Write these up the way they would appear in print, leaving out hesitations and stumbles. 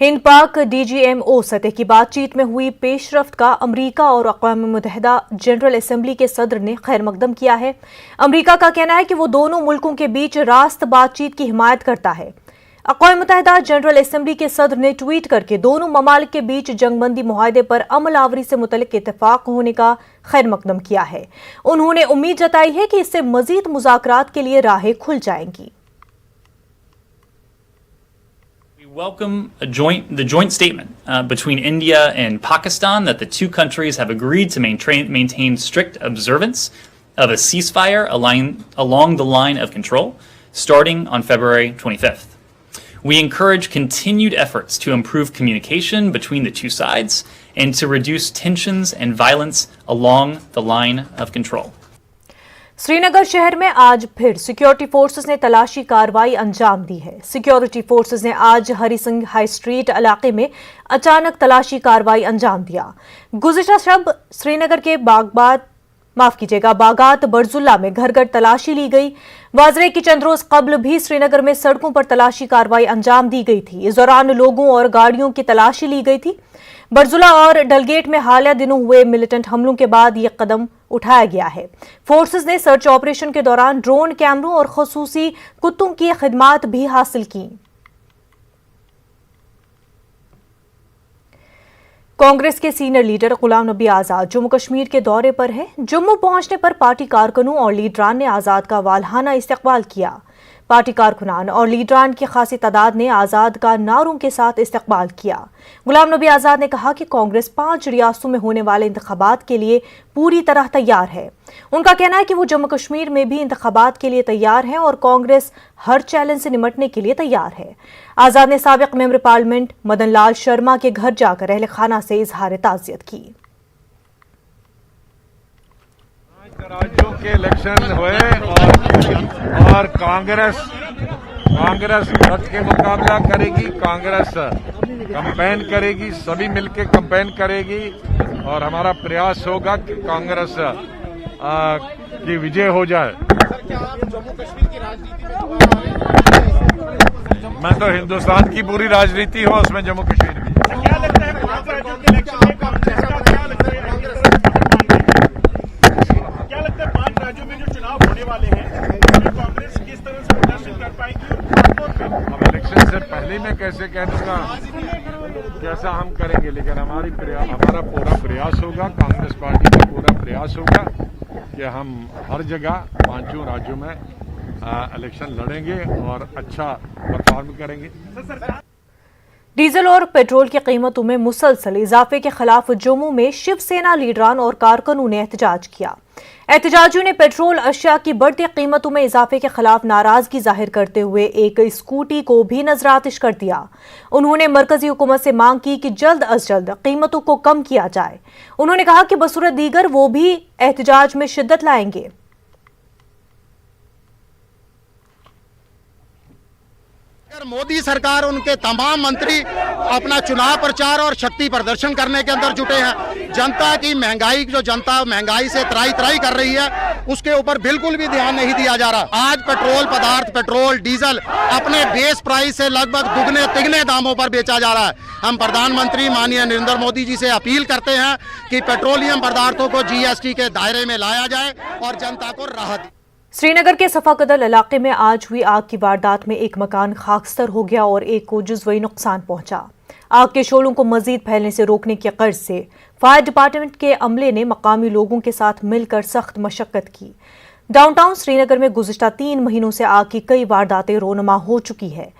हिंद पाक DGMO सतह की बातचीत में हुई पेशरफ्त का अमेरिका और अक़वाम मुत्तहिदा जनरल असेंबली के सदर ने खैर मकदम किया है। अमेरिका का कहना है कि वो दोनों मुल्कों के बीच रास्त बातचीत की हिमायत करता है। अक़वाम मुत्तहिदा जनरल असेंबली के सदर ने ट्वीट करके दोनों ममालिक के बीच जंगबंदी मुआहदे पर अमल आवरी से मुतल्लिक इत्तफाक होने का खैर मकदम किया है। उन्होंने उम्मीद जताई है कि इससे मजीद मुज़ाकरात के लिए राहें खुल जाएंगी। Welcome the joint statement between India and Pakistan that the two countries have agreed to maintain strict observance of a ceasefire along the line of control starting on February 25th. We encourage continued efforts to improve communication between the two sides and to reduce tensions and violence along the line of control. Srinagar शहर में आज फिर security forces ने तलाशी कार्रवाई अंजाम दी है। Security forces ने आज हरी सिंह हाई स्ट्रीट इलाके में अचानक तलाशी कार्रवाई अंजाम दिया। गुज़िश्ता शब श्रीनगर के बागात बरजुल्ला में घर घर तलाशी ली गई। वाज़ेह कि चंद रोज कबल भी श्रीनगर में सड़कों पर तलाशी कार्रवाई अंजाम दी गई थी। इस दौरान लोगों और गाड़ियों की तलाशी ली गई थी। बरजुल्ला और डलगेट में हालिया दिनों हुए मिलिटेंट हमलों के बाद यह कदम उठाया गया है। फोर्सेस ने सर्च ऑपरेशन के दौरान ड्रोन कैमरों और खुसूसी कुत्तों की खिदमात भी हासिल की। कांग्रेस के सीनियर लीडर गुलाम नबी आजाद जम्मू कश्मीर के दौरे पर हैं। जम्मू पहुंचने पर पार्टी कारकुनों और लीडरान ने आजाद का वालहाना इस्तकबाल किया। पार्टी कारकुनान और लीडरान की खासी तादाद ने आजाद का नारों के साथ इस्तकबाल किया। गुलाम नबी आजाद ने कहा कि कांग्रेस 5 रियासतों में होने वाले इंतखाबात के लिए पूरी तरह तैयार है। उनका कहना है कि वो जम्मू कश्मीर में भी इंतखाबात के लिए तैयार हैं और कांग्रेस हर चैलेंज से निमटने के लिए तैयार है। आजाद ने साबिक मेंबर पार्लियामेंट मदन लाल शर्मा के घर जाकर अहले खाना से इजहार ताज़ियत की। राज्यों के इलेक्शन हुए और कांग्रेस डट के मुकाबला करेगी। कांग्रेस कैंपेन करेगी, सभी मिलकर कैंपेन करेगी और हमारा प्रयास होगा कि कांग्रेस की विजय हो जाए। मैं तो हिंदुस्तान की पूरी राजनीति हो, उसमें जम्मू कश्मीर भी। क्या लगता है कांग्रेस किस तरह से प्रदर्शन कर पाएगी? अब इलेक्शन से पहले मैं कैसे कह दूंगा कैसा हम करेंगे, लेकिन हमारा पूरा प्रयास होगा, कांग्रेस पार्टी का पूरा प्रयास होगा कि हम हर जगह 5 राज्यों में इलेक्शन लड़ेंगे और अच्छा परफॉर्म करेंगे। डीजल और पेट्रोल की कीमतों में मुसलसल इजाफे के खिलाफ जम्मू में शिवसेना लीडरान और कारकुनों ने एहतजाज किया। एहतजाजियों ने पेट्रोल अशिया की बढ़ती कीमतों में इजाफे के खिलाफ नाराजगी जाहिर करते हुए एक स्कूटी को भी नजरातिश कर दिया। उन्होंने मरकजी हुकूमत से मांग की कि जल्द अज जल्द कीमतों को कम किया जाए। उन्होंने कहा कि बसूरत दीगर वो भी एहतजाज में शिद्दत लाएंगे। मोदी सरकार उनके तमाम मंत्री अपना चुनाव प्रचार और शक्ति प्रदर्शन करने के अंदर जुटे हैं। जनता की महंगाई, जो जनता महंगाई से त्राई कर रही है, उसके ऊपर बिल्कुल भी ध्यान नहीं दिया जा रहा। आज पेट्रोल डीजल अपने बेस प्राइस से लगभग दुगने तिगने दामों पर बेचा जा रहा है। हम प्रधानमंत्री माननीय नरेंद्र मोदी जी से अपील करते हैं कि पेट्रोलियम पदार्थों को GST के दायरे में लाया जाए और जनता को राहत। श्रीनगर के सफाकदल इलाके में आज हुई आग की वारदात में एक मकान खाकस्तर हो गया और एक को जुज़वी नुकसान पहुंचा। आग के शोलों को मजीद फैलने से रोकने की गर्ज से फायर डिपार्टमेंट के अमले ने मकामी लोगों के साथ मिलकर सख्त मशक्कत की। डाउनटाउन श्रीनगर में गुज़िश्ता 3 महीनों से आग की कई वारदातें रोनमा हो चुकी है।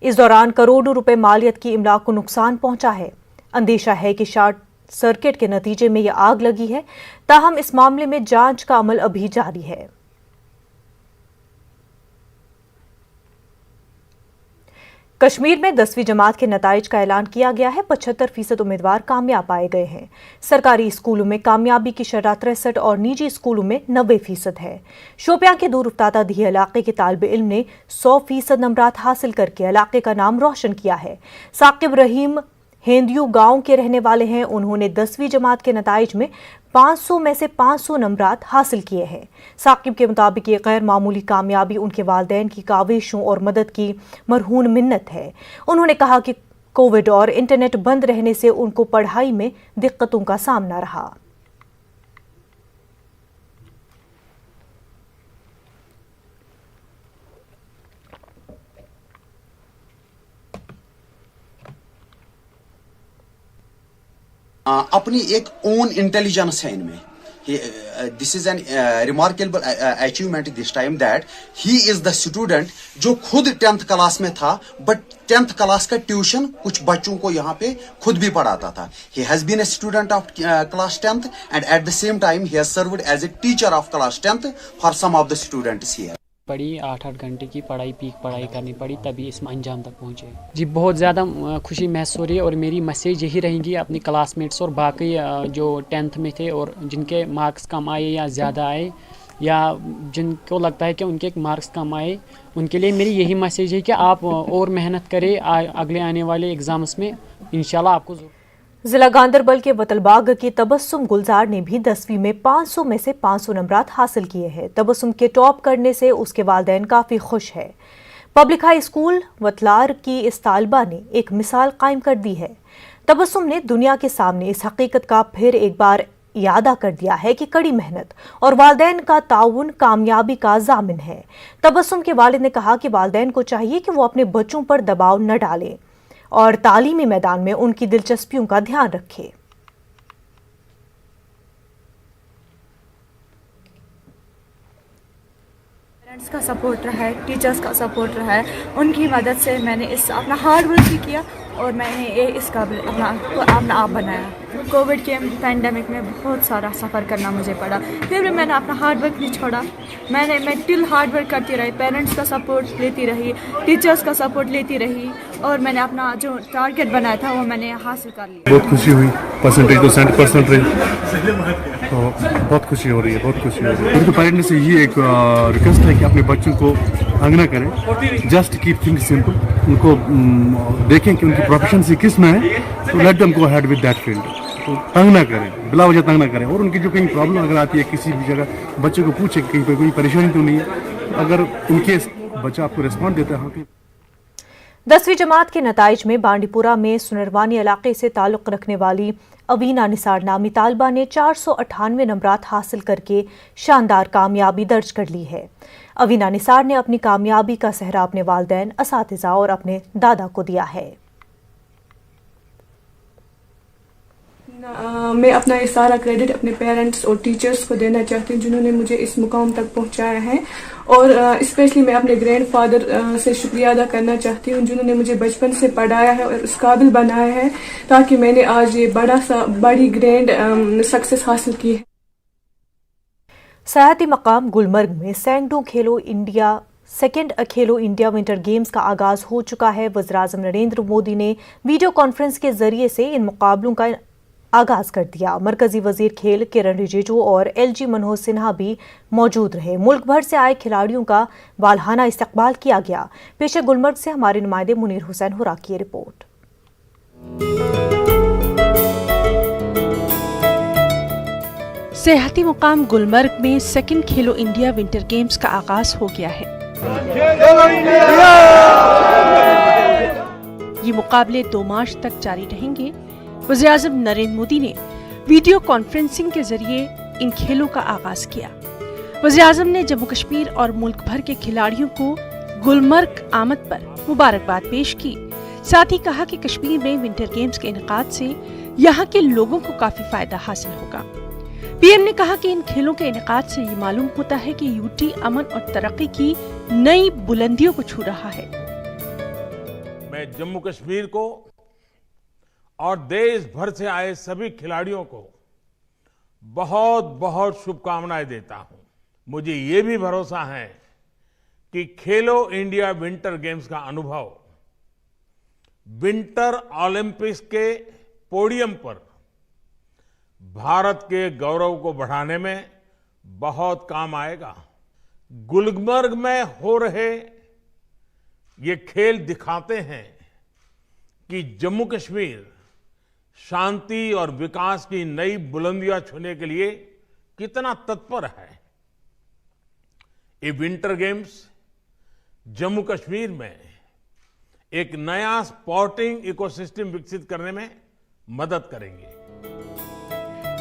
इस दौरान करोड़ों रुपए मालियत की इमलाक को नुकसान पहुंचा है। अंदेशा है कि शॉर्ट सर्किट के नतीजे में यह आग लगी है। ताहम इस मामले में जांच का अमल अभी जारी है। कश्मीर में 10वीं जमात के नताइज का ऐलान किया गया है। 75% उम्मीदवार कामयाब पाए गए हैं। सरकारी स्कूलों में कामयाबी की शरह 63 और निजी स्कूलों में 90% है। शोपियां के दूर उफ्तादा दी इलाके के तालिब इल्म ने 100% नंबरात हासिल करके इलाके का नाम रोशन किया है। साकिब रहीम हेंदियू गांव के रहने वाले हैं। उन्होंने 10वीं जमात के नताइज में 500 में से 500 नंबरात हासिल किए हैं। साकिब के मुताबिक ये गैर मामूली कामयाबी उनके वालिदैन की काविशों और मदद की मरहून मिन्नत है। उन्होंने कहा कि कोविड और इंटरनेट बंद रहने से उनको पढ़ाई में दिक्कतों का सामना रहा। अपनी एक ओन इंटेलिजेंस है इनमें। This is an remarkable achievement this time that he is the student जो खुद 10th क्लास में था, बट 10th क्लास का ट्यूशन कुछ बच्चों को यहाँ पे खुद भी पढ़ाता था। He has been a student of class 10th and at the same time he has served as a teacher of class 10th for some of the students here. पढ़ी 8-8 घंटे की पढ़ाई, पीक पढ़ाई करनी पड़ी, तभी इस अंजाम तक पहुँचे। जी बहुत ज़्यादा खुशी महसूस हो रही है और मेरी मैसेज यही रहेंगी अपनी क्लासमेट्स और बाकी जो 10th में थे और जिनके मार्क्स कम आए या ज़्यादा आए या जिनको लगता है कि उनके मार्क्स कम आए, उनके लिए मेरी यही मैसेज है कि आप और मेहनत करें अगले आने वाले एग्ज़ाम्स में इंशाल्लाह आपको। जिला गांधरबल के वतलबाग के तबस्सुम गुलजार ने भी 10वीं में 500 में से 500 नंबरात हासिल किए हैं। तबस्सुम के टॉप करने से उसके वालिदैन काफ़ी खुश है। पब्लिक हाई स्कूल वतलार की इस तालिबा ने एक मिसाल कायम कर दी है। तबस्सुम ने दुनिया के सामने इस हकीकत का फिर एक बार यादा कर दिया है कि कड़ी मेहनत और वालिदैन का ताउन कामयाबी का जामिन है। तबस्सुम के वालिद ने कहा कि वालिदैन को चाहिए कि वो अपने बच्चों पर दबाव न डालें और तालीमी मैदान में उनकी दिलचस्पियों का ध्यान रखें। पेरेंट्स का सपोर्ट रहा है, टीचर्स का सपोर्ट रहा है, उनकी मदद से मैंने इस अपना हार्ड वर्क भी किया और मैंने ये इस काबिल अपना आप बनाया। कोविड के पैंडमिक में बहुत सारा सफ़र करना मुझे पड़ा, फिर भी मैंने अपना हार्ड वर्क नहीं छोड़ा। मैं टिल हार्ड वर्क करती रही, पेरेंट्स का सपोर्ट लेती रही, टीचर्स का सपोर्ट लेती रही और मैंने अपना जो टारगेट बनाया था वो मैंने हासिल कर लिया। बहुत खुशी हुई, परसेंटेज तो 100% रही, तो बहुत खुशी हो रही है, बहुत खुशी हो रही है। तो पेरेंट्स से ये एक रिक्वेस्ट है कि अपने बच्चों को तंग ना करें, जस्ट कीप थिंग्स सिंपल। उनको देखें कि उनकी प्रोफेशनसी किस में है, तो let them go ahead with that field. तो तंग ना करें, बिला वजह तंग ना करें। और उनकी जो कहीं प्रॉब्लम अगर आती है किसी भी जगह, बच्चे को पूछे कहीं पर कोई परेशानी तो नहीं है। अगर उनके बच्चा आपको रिस्पॉन्ड देता है, हाँ 10वीं जमात के नताइज में बांडीपुरा में सुनरवानी इलाके से ताल्लुक़ रखने वाली अवीना निसार नामी तालिबा ने 498 नंबरात हासिल करके शानदार कामयाबी दर्ज कर ली है। अवीना निसार ने अपनी कामयाबी का सहरा अपने वालिदैन, असातिज़ा और अपने दादा को दिया है। मैं अपना ये सारा क्रेडिट अपने पेरेंट्स और टीचर्स को देना चाहती हूँ जिन्होंने मुझे इस मुकाम तक पहुँचाया है। और स्पेशली मैं अपने ग्रैंडफादर से शुक्रिया अदा करना चाहती हूँ जिन्होंने मुझे बचपन से पढ़ाया है और उस काबिल बनाया है ताकि मैंने आज ये बड़ी ग्रैंड सक्सेस हासिल की है। सयाहती मकाम गुलमर्ग में सेकंड खेलो इंडिया विंटर गेम्स का आगाज हो चुका है। वज़ीर-ए-आज़म नरेंद्र मोदी ने वीडियो कॉन्फ्रेंस के जरिए से इन मुकाबलों का आगाज कर दिया। मरकजी वजीर खेल किरण रिजिजू और एलजी मनोहर सिन्हा भी मौजूद रहे। मुल्क भर से आए खिलाड़ियों का वालहाना इस्तकबाल किया गया। पेशे गुलमर्ग से हमारे नुमाइंदे मुनीर हुसैन हुरा की रिपोर्ट। सेहती मुकाम गुलमर्ग में सेकंड खेलो इंडिया विंटर गेम्स का आगाज हो गया है। ये मुकाबले 2 मार्च तक जारी रहेंगे। वज़ीर-ए-आज़म नरेंद्र मोदी ने वीडियो कॉन्फ्रेंसिंग के जरिए इन खेलों का आगाज किया। वज़ीर-ए-आज़म ने जम्मू कश्मीर और मुल्क भर के खिलाड़ियों को गुलमर्ग आमद पर मुबारकबाद पेश की। साथ ही कहा कि कश्मीर में विंटर गेम्स के इनेकाद से यहाँ के लोगों को काफी फायदा हासिल होगा। पीएम ने कहा कि इन खेलों के इनेकाद से ये मालूम होता है कि यूटी अमन और तरक्की की नई बुलंदियों को छू रहा है। मैं जम्मू कश्मीर को और देश भर से आए सभी खिलाड़ियों को बहुत बहुत शुभकामनाएं देता हूं। मुझे ये भी भरोसा है कि खेलो इंडिया विंटर गेम्स का अनुभव विंटर ओलंपिक्स के पोडियम पर भारत के गौरव को बढ़ाने में बहुत काम आएगा। गुलमर्ग में हो रहे ये खेल दिखाते हैं कि जम्मू कश्मीर शांति और विकास की नई बुलंदियां छूने के लिए कितना तत्पर है। ये विंटर गेम्स जम्मू कश्मीर में एक नया स्पोर्टिंग इकोसिस्टम विकसित करने में मदद करेंगे।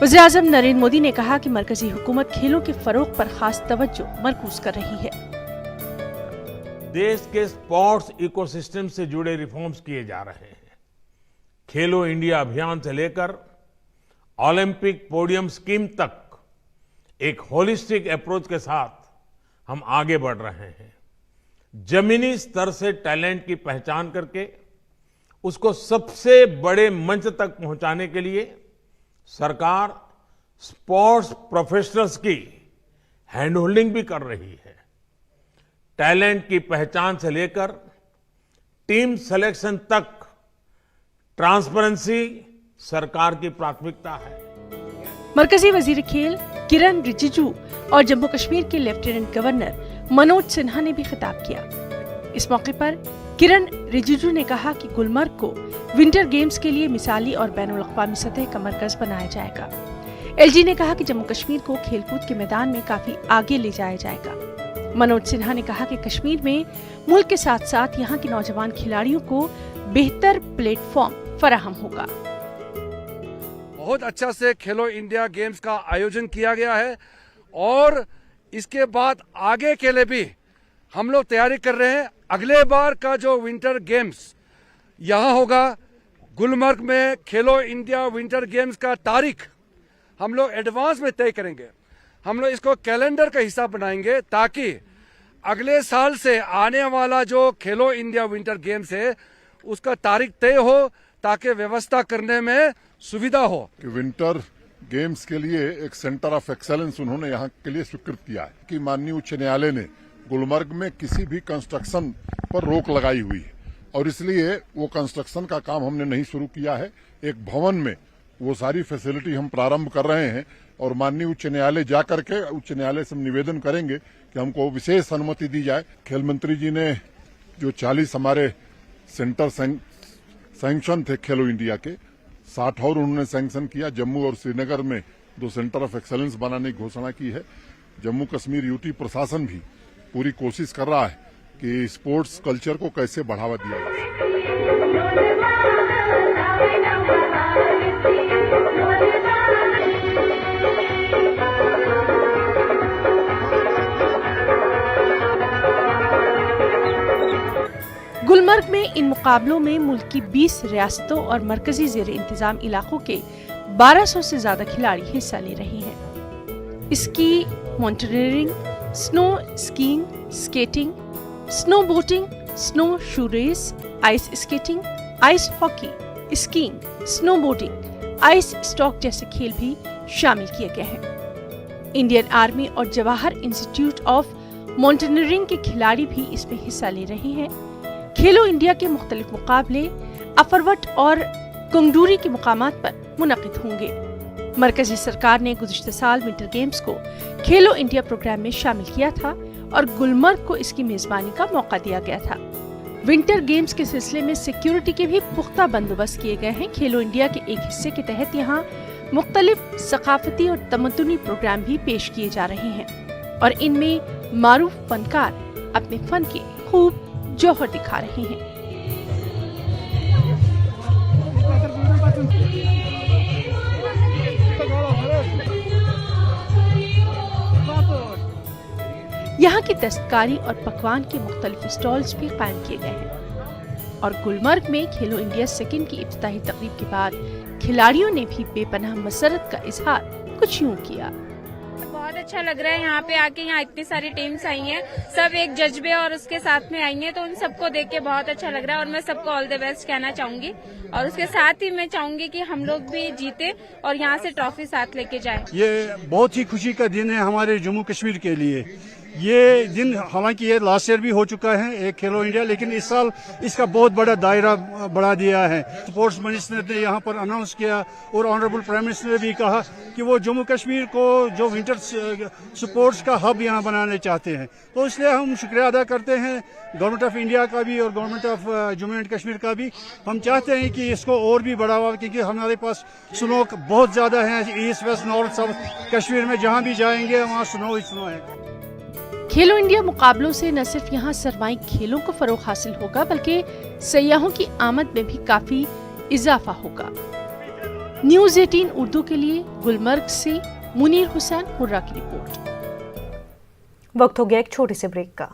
वज़ीर-ए-आज़म नरेंद्र मोदी ने कहा कि मरकजी हुकूमत खेलों के फरोग पर खास तवज्जो मरकूज कर रही है। देश के स्पोर्ट्स इकोसिस्टम से जुड़े रिफॉर्म्स किए जा रहे हैं। खेलो इंडिया अभियान से लेकर ओलंपिक पोडियम स्कीम तक एक होलिस्टिक अप्रोच के साथ हम आगे बढ़ रहे हैं। जमीनी स्तर से टैलेंट की पहचान करके उसको सबसे बड़े मंच तक पहुंचाने के लिए सरकार स्पोर्ट्स प्रोफेशनल्स की हैंड होल्डिंग भी कर रही है। टैलेंट की पहचान से लेकर टीम सिलेक्शन तक ट्रांसपेरेंसी सरकार की प्राथमिकता है। मरकजी वजीर खेल किरण रिजिजू और जम्मू कश्मीर के लेफ्टिनेंट गवर्नर मनोज सिन्हा ने भी खिताब किया। इस मौके पर किरण रिजिजू ने कहा कि गुलमर्ग को विंटर गेम्स के लिए मिसाली और बैनुल-अक़वामी सतह का मरकज बनाया जाएगा। एलजी ने कहा कि जम्मू कश्मीर को खेलकूद के मैदान में काफी आगे ले जाया जाएगा। मनोज सिन्हा ने कहा कि कश्मीर में मुल्क के साथ साथ यहाँ के नौजवान खिलाड़ियों को बेहतर प्लेटफॉर्म फराहम होगा। बहुत अच्छा से खेलो इंडिया गेम्स का आयोजन किया गया है और इसके बाद आगे के लिए भी हम लोग तैयारी कर रहे हैं। अगले बार का जो विंटर गेम्स यहाँ होगा गुलमर्ग में, खेलो इंडिया विंटर गेम्स का तारीख हम लोग एडवांस में तय करेंगे। हम लोग इसको कैलेंडर का हिस्सा बनाएंगे ताकि अगले साल से आने वाला जो खेलो इंडिया विंटर गेम्स है उसका तारीख तय हो ताकि व्यवस्था करने में सुविधा हो। कि विंटर गेम्स के लिए एक सेंटर ऑफ एक्सेलेंस उन्होंने यहाँ के लिए स्वीकृत किया है कि माननीय उच्च न्यायालय ने गुलमर्ग में किसी भी कंस्ट्रक्शन पर रोक लगाई हुई है और इसलिए वो कंस्ट्रक्शन का काम हमने नहीं शुरू किया है। एक भवन में वो सारी फैसिलिटी हम प्रारंभ कर रहे हैं और माननीय उच्च न्यायालय जाकर के उच्च न्यायालय से हम निवेदन करेंगे कि हमको विशेष अनुमति दी जाए। खेल मंत्री जी ने जो 40 हमारे सेंटर सैंक्शन थे खेलो इंडिया के, 60 और उन्होंने सैंक्शन किया। जम्मू और श्रीनगर में 2 सेंटर ऑफ एक्सेलेंस बनाने की घोषणा की है। जम्मू कश्मीर यूटी प्रशासन भी पूरी कोशिश कर रहा है कि स्पोर्ट्स कल्चर को कैसे बढ़ावा दिया जा सके। गुलमर्ग में इन मुकाबलों में मुल्क की 20 रियासतों और मरकजी ज़ेर इंतजाम इलाकों के 1200 से ज्यादा खिलाड़ी हिस्सा ले रहे हैं। Ski, mountaineering, snow skiing, skating, snow boating, snow shoe race, ice skating, ice hockey, skiing, snow boarding, ice stock जैसे खेल भी शामिल किए गए हैं। इंडियन आर्मी और जवाहर इंस्टीट्यूट ऑफ माउंटेनियरिंग के खिलाड़ी भी इसमें हिस्सा ले रहे हैं। खेलो इंडिया के मुख्तलिफ मुकाबले अफरवट और कुंगडूरी के मुकामात पर मुनक़िद होंगे। मरकजी सरकार ने गुज़िश्ता साल विंटर गेम्स को खेलो इंडिया प्रोग्राम में शामिल किया था और गुलमर्ग को इसकी मेजबानी का मौका दिया गया था। विंटर गेम्स के सिलसिले में सिक्योरिटी के भी पुख्ता बंदोबस्त किए गए हैं। खेलो इंडिया के एक हिस्से के तहत यहाँ मुख्तलिफ सकाफती और तमद्दुनी प्रोग्राम भी पेश किए जा रहे हैं और इनमें मारूफ फनकार अपने फन के खूब जौहर दिखा रहे हैं। यहाँ की दस्तकारी और पकवान के मुख्तलिफ स्टॉल्स भी कायम किए गए हैं और गुलमर्ग में खेलो इंडिया सेकंड की इफ्तिताही तकरीब के बाद खिलाड़ियों ने भी बेपनाह मसरत का इजहार कुछ यूं किया। बहुत अच्छा लग रहा है यहाँ पे आके। यहाँ इतनी सारी टीम्स आई हैं, सब एक जज्बे और उसके साथ में आई हैं, तो उन सबको देख के बहुत अच्छा लग रहा है और मैं सबको ऑल द बेस्ट कहना चाहूंगी और उसके साथ ही मैं चाहूंगी कि हम लोग भी जीते और यहाँ से ट्रॉफी साथ लेके जाए। ये बहुत ही खुशी का दिन है हमारे जम्मू कश्मीर के लिए। ये दिन हालांकि ये लास्ट ईयर भी हो चुका है एक खेलो इंडिया, लेकिन इस साल इसका बहुत बड़ा दायरा बढ़ा दिया है। स्पोर्ट्स मिनिस्टर ने यहाँ पर अनाउंस किया और ऑनरेबल प्राइम मिनिस्टर ने भी कहा कि वो जम्मू कश्मीर को जो विंटर स्पोर्ट्स का हब यहाँ बनाने चाहते हैं। तो इसलिए हम शुक्रिया अदा करते हैं गवर्नमेंट ऑफ इंडिया का भी और government of Jammu and Kashmir का भी। हम चाहते हैं कि इसको और भी बढ़ावा, क्योंकि हमारे पास स्नो बहुत ज्यादा है east west north south Kashmir में, जहाँ भी जाएंगे वहाँ स्नो ही स्नो है। खेलो इंडिया मुकाबलों से न सिर्फ यहाँ सरमाई खेलों को फरोग हासिल होगा बल्कि सयाहों की आमद में भी काफी इजाफा होगा। न्यूज़ 18 उर्दू के लिए गुलमर्ग से मुनीर हुसैन हुर्रा की रिपोर्ट। वक्त हो गया एक छोटे से ब्रेक का।